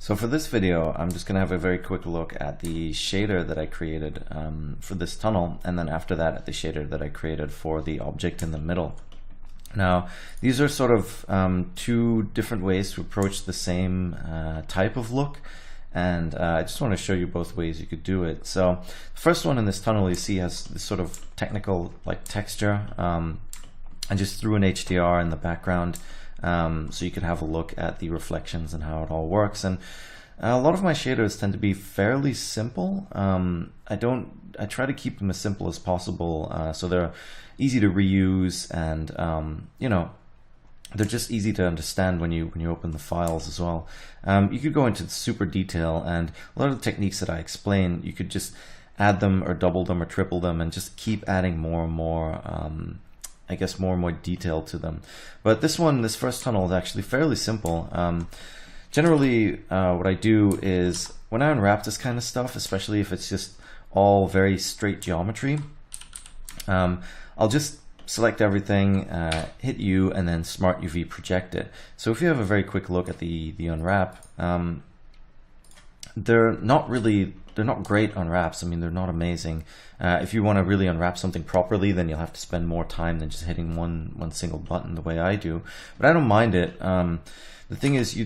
So for this video, I'm just going to have a very quick look at the shader that I created for this tunnel, and then after that at the shader that I created for the object in the middle. Now, these are sort of two different ways to approach the same type of look, and I just want to show you both ways you could do it. So the first one in this tunnel you see has this sort of technical like texture. I just threw an HDR in the background so you could have a look at the reflections and how it all works. And a lot of my shaders tend to be fairly simple. I try to keep them as simple as possible so they're easy to reuse, and you know, they're just easy to understand when you open the files as well. You could go into super detail, and a lot of the techniques that I explain, you could just add them or double them or triple them and just keep adding more and more I guess more and more detail to them. But this first tunnel is actually fairly simple. Generally what I do is when I unwrap this kind of stuff, especially if it's just all very straight geometry, I'll just select everything, hit U, and then Smart UV project it. So if you have a very quick look at the unwrap, they're not great unwraps. I mean, they're not amazing. If you want to really unwrap something properly, then you'll have to spend more time than just hitting one single button the way I do. But I don't mind it. The thing is,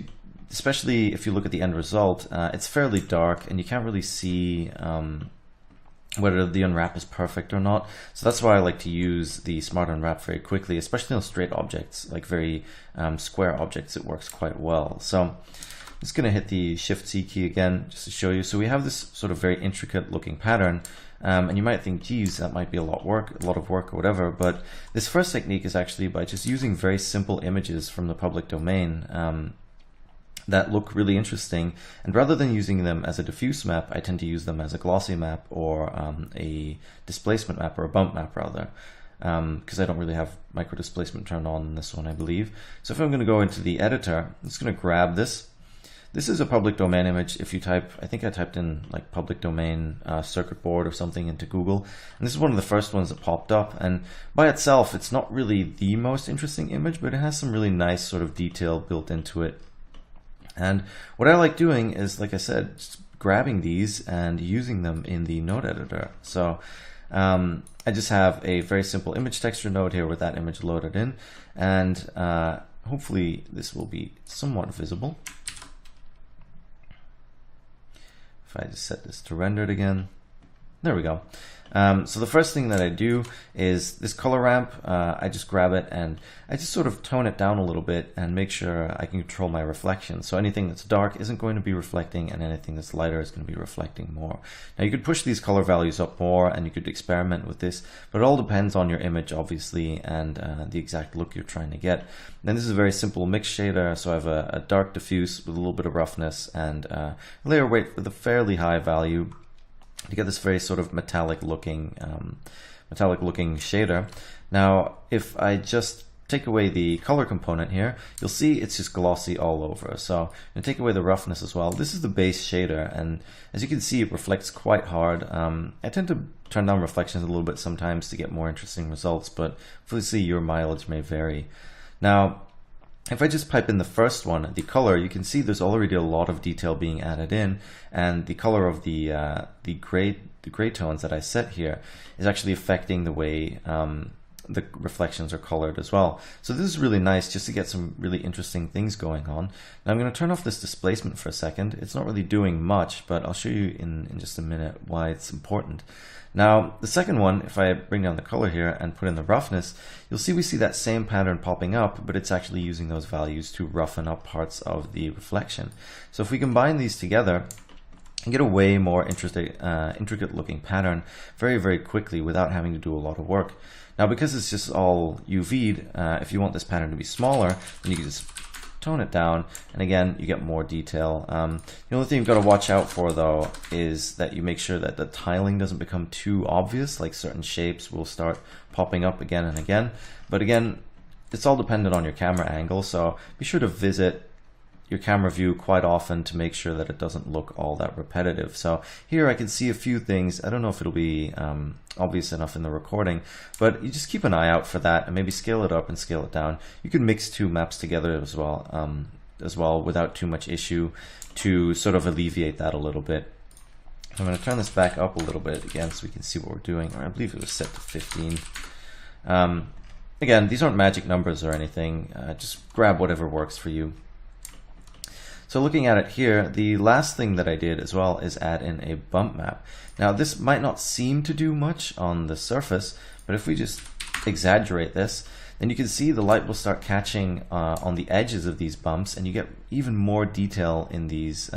especially if you look at the end result, it's fairly dark and you can't really see whether the unwrap is perfect or not. So that's why I like to use the Smart Unwrap very quickly, especially on straight objects, like very square objects. It works quite well. So I'm just going to hit the Shift-C key again just to show you. So we have this sort of very intricate looking pattern, and you might think, geez, that might be a lot of work or whatever, but this first technique is actually by just using very simple images from the public domain that look really interesting, and rather than using them as a diffuse map, I tend to use them as a glossy map or a displacement map, or a bump map rather, because I don't really have micro displacement turned on in this one, I believe. So if I'm going to go into the editor, I'm just going to grab this. This is a public domain image. If you type, I think I typed in like public domain circuit board or something into Google, and this is one of the first ones that popped up, and by itself it's not really the most interesting image, but it has some really nice sort of detail built into it. And what I like doing is, like I said, just grabbing these and using them in the node editor. So I just have a very simple image texture node here with that image loaded in, and hopefully this will be somewhat visible. If I just set this to rendered again, there we go. So the first thing that I do is this color ramp. I just grab it and I just sort of tone it down a little bit and make sure I can control my reflection. So anything that's dark isn't going to be reflecting, and anything that's lighter is going to be reflecting more. Now you could push these color values up more and you could experiment with this, but it all depends on your image obviously and the exact look you're trying to get. Then this is a very simple mix shader, so I have a dark diffuse with a little bit of roughness and layer weight with a fairly high value to get this very sort of metallic looking shader. Now if I just take away the color component here, you'll see it's just glossy all over. So I'm going to take away the roughness as well. This is the base shader, and as you can see it reflects quite hard. I tend to turn down reflections a little bit sometimes to get more interesting results, but obviously your mileage may vary. Now if I just pipe in the first one, the color, you can see there's already a lot of detail being added in, and the color of the gray tones that I set here is actually affecting the way the reflections are colored as well. So this is really nice just to get some really interesting things going on. Now I'm going to turn off this displacement for a second. It's not really doing much, but I'll show you in just a minute why it's important. Now the second one, if I bring down the color here and put in the roughness, you'll see we see that same pattern popping up, but it's actually using those values to roughen up parts of the reflection. So if we combine these together, and get a way more intricate looking pattern very quickly without having to do a lot of work. Now because it's just all UV'd, if you want this pattern to be smaller, then you can just tone it down, and again you get more detail. The only thing you've got to watch out for though is that you make sure that the tiling doesn't become too obvious, like certain shapes will start popping up again and again. But again, it's all dependent on your camera angle, so be sure to visit your camera view quite often to make sure that it doesn't look all that repetitive. So here I can see a few things. I don't know if it'll be obvious enough in the recording, but you just keep an eye out for that and maybe scale it up and scale it down. You can mix two maps together as well. as well without too much issue to sort of alleviate that a little bit. I'm going to turn this back up a little bit again so we can see what we're doing. I believe it was set to 15. Again, these aren't magic numbers or anything. Just grab whatever works for you. So looking at it here, the last thing that I did as well is add in a bump map. Now this might not seem to do much on the surface, but if we just exaggerate this, then you can see the light will start catching on the edges of these bumps, and you get even more detail in these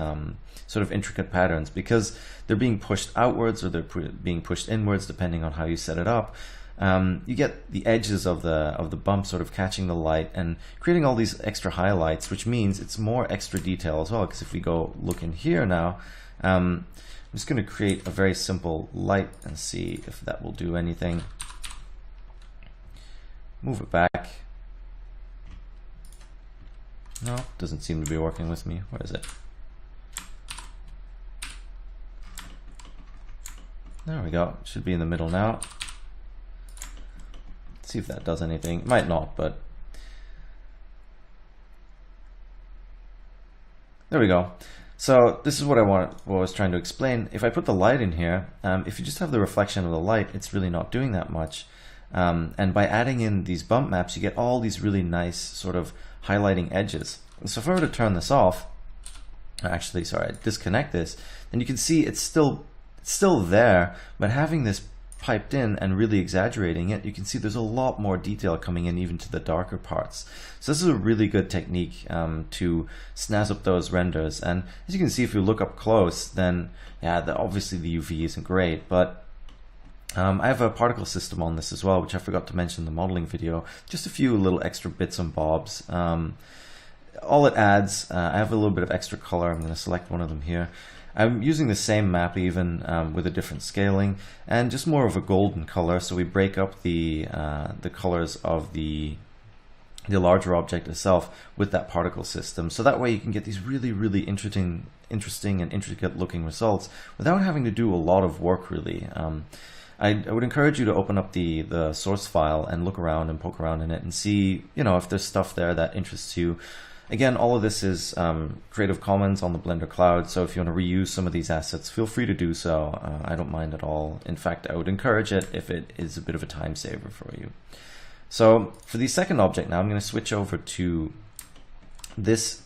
sort of intricate patterns because they're being pushed outwards or they're being pushed inwards depending on how you set it up. You get the edges of the bump sort of catching the light and creating all these extra highlights, which means it's more extra detail as well. Because if we go look in here now, I'm just going to create a very simple light and see if that will do anything. Move it back. No, doesn't seem to be working with me. Where is it? There we go. It should be in the middle now. See if that does anything. It might not, but there we go. So this is what I was trying to explain. If I put the light in here, if you just have the reflection of the light, it's really not doing that much. And by adding in these bump maps, you get all these really nice sort of highlighting edges. So if I were to turn this off, actually, sorry, disconnect this, then you can see it's still there, but having this piped in and really exaggerating it, you can see there's a lot more detail coming in even to the darker parts. So this is a really good technique to snazz up those renders. And as you can see, if you look up close, then yeah, obviously the UV isn't great, but I have a particle system on this as well, which I forgot to mention in the modeling video. Just a few little extra bits and bobs. All it adds, I have a little bit of extra color. I'm going to select one of them here. I'm using the same map even with a different scaling and just more of a golden color. So we break up the colors of the larger object itself with that particle system. So that way you can get these really, really interesting and intricate looking results without having to do a lot of work really. I would encourage you to open up the source file and look around and poke around in it and see, you know, if there's stuff there that interests you. Again, all of this is Creative Commons on the Blender Cloud, so if you want to reuse some of these assets, feel free to do so. I don't mind at all. In fact, I would encourage it if it is a bit of a time saver for you. So for the second object now, I'm going to switch over to this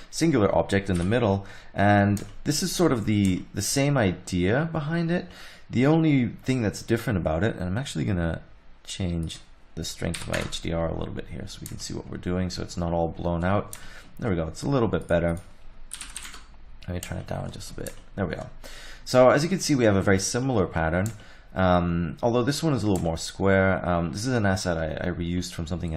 singular object in the middle, and this is sort of the same idea behind it. The only thing that's different about it, and I'm actually going to change the strength of my HDR a little bit here so we can see what we're doing so it's not all blown out. There we go, it's a little bit better. Let me turn it down just a bit. There we go. So as you can see, we have a very similar pattern, although this one is a little more square. This is an asset I reused from something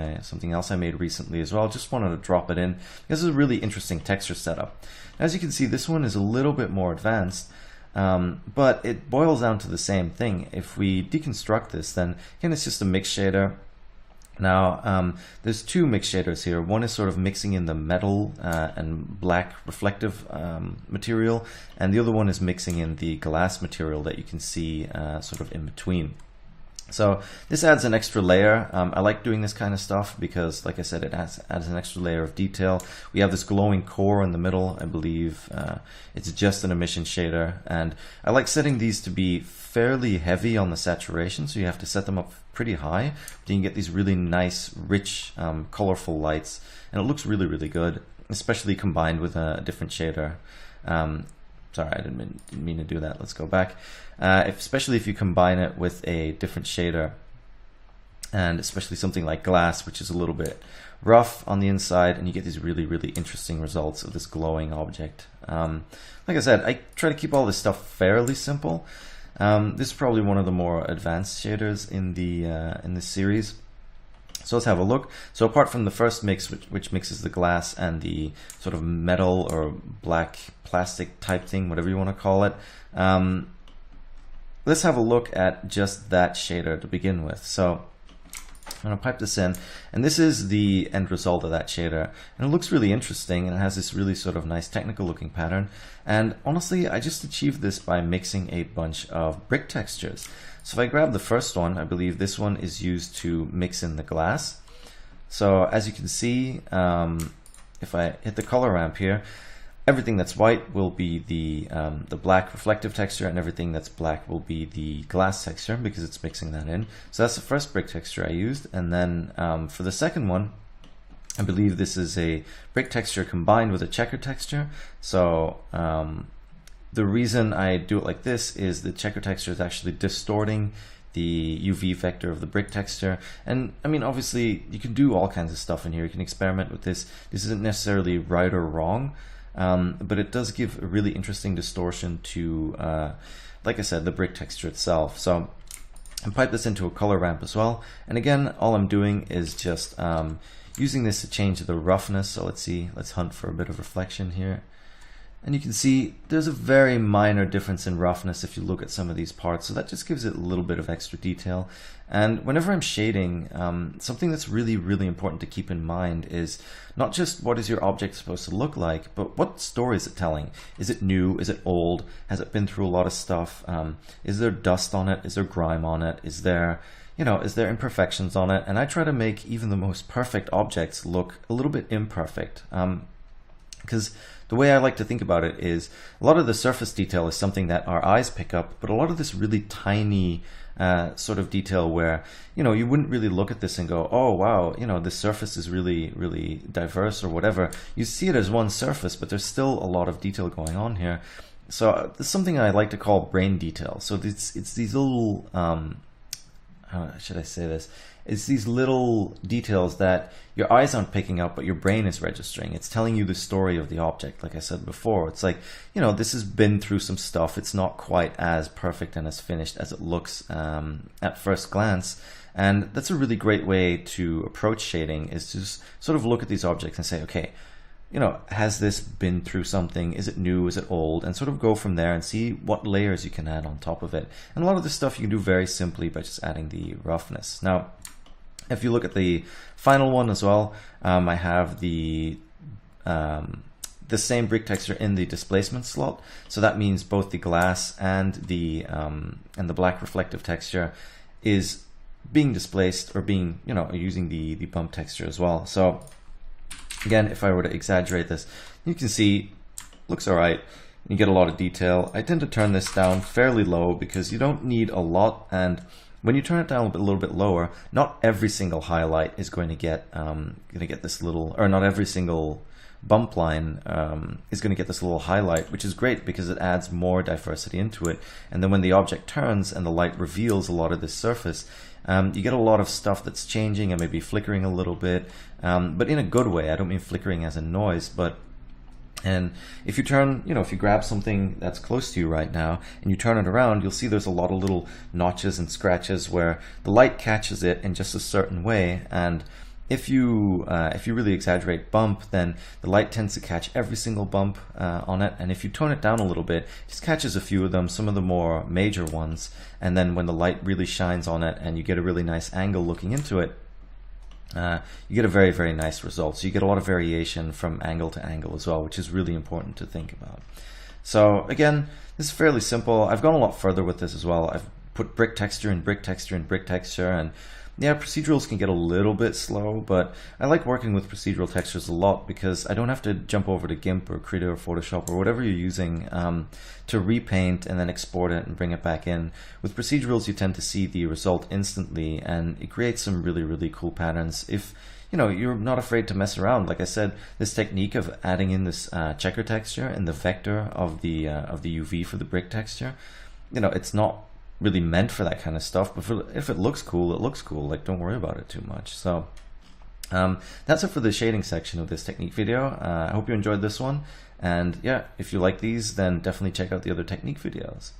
else I made recently as well. Just wanted to drop it in. This is a really interesting texture setup. As you can see, this one is a little bit more advanced. But it boils down to the same thing. If we deconstruct this, then again, it's just a mix shader. Now, there's two mix shaders here. One is sort of mixing in the metal and black reflective material, and the other one is mixing in the glass material that you can see sort of in between. So this adds an extra layer. I like doing this kind of stuff because, like I said, it adds an extra layer of detail. We have this glowing core in the middle. I believe it's just an emission shader, and I like setting these to be fairly heavy on the saturation, so you have to set them up pretty high. But you can get these really nice, rich, colorful lights, and it looks really, really good, especially combined with a different shader. Sorry, I didn't mean to do that. Let's go back. Especially if you combine it with a different shader, and especially something like glass, which is a little bit rough on the inside, and you get these really, really interesting results of this glowing object. Like I said, I try to keep all this stuff fairly simple. This is probably one of the more advanced shaders in this series. So let's have a look. So apart from the first mix, which mixes the glass and the sort of metal or black plastic type thing, whatever you want to call it, let's have a look at just that shader to begin with. So I'm going to pipe this in, and this is the end result of that shader, and it looks really interesting, and it has this really sort of nice technical looking pattern. And honestly, I just achieved this by mixing a bunch of brick textures. So if I grab the first one, I believe this one is used to mix in the glass. So as you can see, if I hit the color ramp here, everything that's white will be the black reflective texture, and everything that's black will be the glass texture because it's mixing that in. So that's the first brick texture I used. And then for the second one, I believe this is a brick texture combined with a checker texture. So the reason I do it like this is the checker texture is actually distorting the UV vector of the brick texture. And I mean, obviously you can do all kinds of stuff in here. You can experiment with this. This isn't necessarily right or wrong. But it does give a really interesting distortion to, like I said, the brick texture itself. So I pipe this into a color ramp as well. And again, all I'm doing is just using this to change the roughness. So let's see, let's hunt for a bit of reflection here. And you can see there's a very minor difference in roughness if you look at some of these parts. So that just gives it a little bit of extra detail. And whenever I'm shading, something that's really, really important to keep in mind is not just what is your object supposed to look like, but what story is it telling? Is it new? Is it old? Has it been through a lot of stuff? Is there dust on it? Is there grime on it? Is there imperfections on it? And I try to make even the most perfect objects look a little bit imperfect. Because the way I like to think about it is a lot of the surface detail is something that our eyes pick up, but a lot of this really tiny sort of detail where, you wouldn't really look at this and go, oh wow, this surface is really, really diverse or whatever. You see it as one surface, but there's still a lot of detail going on here. So there's something I like to call brain detail. So it's these little, how should I say this? It's these little details that your eyes aren't picking up, but your brain is registering. It's telling you the story of the object. Like I said before, it's like, this has been through some stuff. It's not quite as perfect and as finished as it looks at first glance. And that's a really great way to approach shading, is to just sort of look at these objects and say, okay, has this been through something? Is it new? Is it old? And sort of go from there and see what layers you can add on top of it. And a lot of this stuff you can do very simply by just adding the roughness. Now, if you look at the final one as well, I have the same brick texture in the displacement slot. So that means both the glass and the black reflective texture is being displaced, or being, using the bump texture as well. So again, if I were to exaggerate this, you can see looks all right. You get a lot of detail. I tend to turn this down fairly low because you don't need a lot, and when you turn it down a little bit lower, not every single highlight is going to get this little, or not every single bump line is going to get this little highlight, which is great because it adds more diversity into it. And then when the object turns and the light reveals a lot of this surface, you get a lot of stuff that's changing and maybe flickering a little bit, but in a good way. I don't mean flickering as in noise, but and if you turn, if you grab something that's close to you right now and you turn it around, you'll see there's a lot of little notches and scratches where the light catches it in just a certain way. And if you really exaggerate bump, then the light tends to catch every single bump on it. And if you tone it down a little bit, it just catches a few of them, some of the more major ones. And then when the light really shines on it and you get a really nice angle looking into it, you get a very, very nice result. So you get a lot of variation from angle to angle as well, which is really important to think about. So again, this is fairly simple. I've gone a lot further with this as well. I've put brick texture and brick texture and brick texture, and yeah, procedurals can get a little bit slow, but I like working with procedural textures a lot because I don't have to jump over to GIMP or Krita or Photoshop or whatever you're using to repaint and then export it and bring it back in. With procedurals, you tend to see the result instantly, and it creates some really, really cool patterns. If you're not afraid to mess around, like I said, this technique of adding in this checker texture and the vector of the UV for the brick texture, it's not really meant for that kind of stuff, but if it looks cool, it looks cool. Like, don't worry about it too much. So that's it for the shading section of this technique video. I hope you enjoyed this one, and yeah, if you like these, then definitely check out the other technique videos.